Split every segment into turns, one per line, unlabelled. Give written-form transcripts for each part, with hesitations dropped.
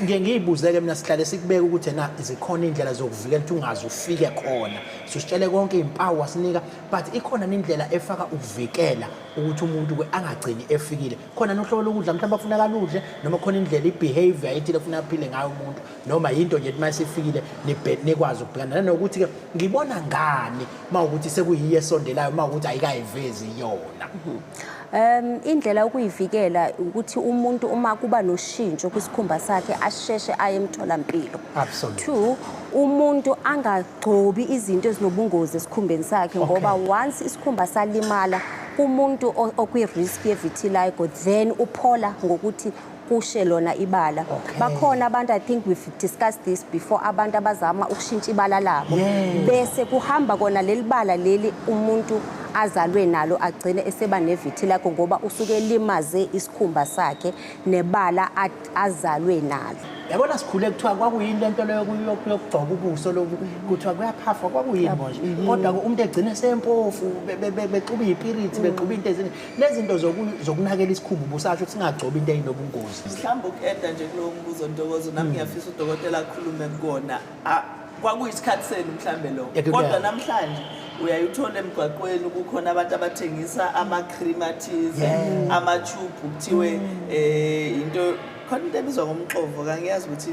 ngiyibuzeke mina sihlale sikubeka ukuthi na zikhona indlela zokuvikela ukuthi ungaze ufike khona sisitshele konke izimpawu wasinika but ikhona indlela efaka ukuvikela ukuthi umuntu angagcini efikile khona nohlobo lokudla mhlawumbe afuna kaludle noma khona indlela ibehavior ethile afuna aphile ngayo umuntu noma into nje mase ifikile nikwazi ukubhekana nanokuthi ke ngibona ngani mawukuthi sekuyiye esondelayo mawukuthi ayikayivezi yona.
Indlela ukuyivikela ukuthi umuntu uma kuba noshintsho kwisikhumba sakhe asheshe aye emtholampilo.
Absolutely.
2, umuntu angagcobi izinto ezinobungozi esikhumbeni sakhe ngoba once isikhumba salimala umuntu okwi-risk ye-vitiligo then uphola ngokuthi kushe lona ibala. Bakhona abantu, I think we've discussed this before, abantu abazama ukushintsha ibala labo bese kuhamba kona leli bala leli umuntu azalwe nalo agcine eseba nevitiligo ngoba usuke limaze isikhumba sakhe nebala azalwe nalo.
Yabona sikhule kuthiwa kwakuyini lento leyo yokugcoba ubuso kuthiwa kuyaphafa kwakuyini manje kodwa umuntu egcine sempofu bexuba izipirithi bexuba into eziningi lezi zinto zokunakekela isikhumba ubusasho ukuthi singagcoba into eyinobungozi.
Mhlawumbe ukeda nje kulo mbuzo Ntokozo nami ngiyafisa udokotela akhulume kukona kwakuyisikhathi senu mhlambe lo kodwa namhlanje uyayithola emgwaqweni kukhona abantu abathengisa ama-cream athize ama-tube kuthiwe into khona into ebizwa ngomxovo kangiyazi ukuthi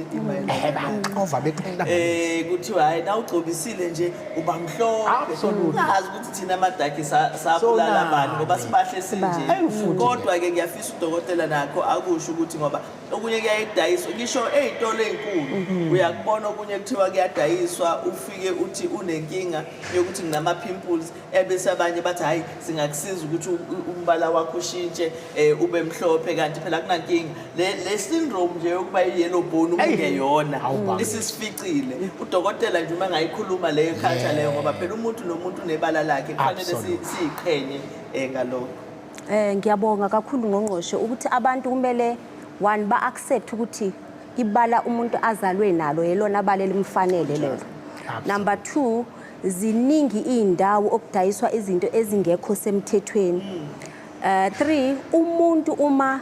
kuthiwa hayi na ugcobisile nje uba mhlophe ungazi ukuthi thina amadaki sabulala abantu ngoba sibahle sinje kodwa-ke ngiyafisa udokotela nakho akusho ukuthi ngoba okunye kuyayidayiswa ngisho ey'tolo ey'nkulu uyakubona okunye kuthiwa kuyadayiswa ufike uthi unenkinga yokuthi nginama-pimples ebese abanye bathi hhayi singakusiza ukuthi umbala wakho ushintshe ube mhlophe kanti phela kunankinga le syndrome nje yokuba i-yellow bone ukungeyona isisificile udokotela nje uma ngayikhuluma leyo culture leyo ngoba phela umuntu nomuntu unebala lakhe kufanele siyiqhenye ngalokho.
Ngiyabonga kakhulu ngqongqoshe ukuthi abantu kumele one ba-accept ukuthi ibala umuntu azalwe nalo yelona bala elimfanele lelo. Number 2, ziningi iy'ndawo okudayiswa izinto ezingekho semthethweni. 3, umuntu uma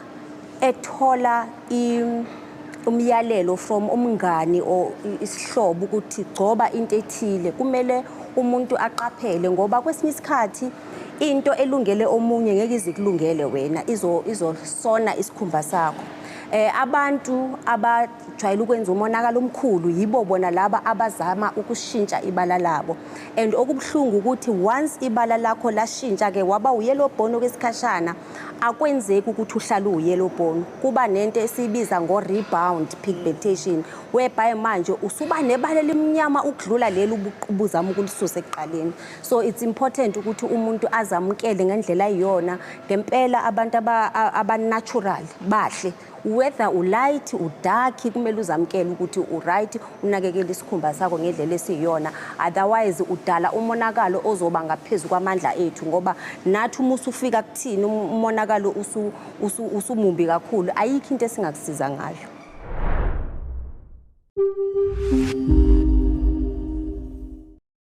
ethola umyalelo from umngani or isihlobo ukuthi gcoba into ethile kumele umuntu aqaphele ngoba kwesinye isikhathi into elungele omunye ngeke izikulungele wena izosona isikhumba sakho. Abantu abajwayele ukwenza umonakalo omkhulu yibo bona laba abazama ukushintsha ibala labo and okubuhlungu ukuthi once ibala lakho lashintsha ke waba uyellow bone kwesikhashana akwenzeki ukuthi uhlale uyellow bone kuba nento esibiza ngo-rebound pigmentation whereby manje usuba nebala elimnyama ukudlula leli ubuzama ukulisusa ekuqaleni. So it's important ukuthi umuntu azamukele ngendlela ayiyona ngempela abantu aba-natural bahle whether ulight udark kumele uzamukele ukuthi uright unakekela isikhumba sakho ngendlela esiyona otherwise udala umonakalo ozoba ngaphezulu kwamandla ethu ngoba nathi uma usufika kuthini umonakalo usumumbi kakhulu ayikho into esingakusiza ngayo.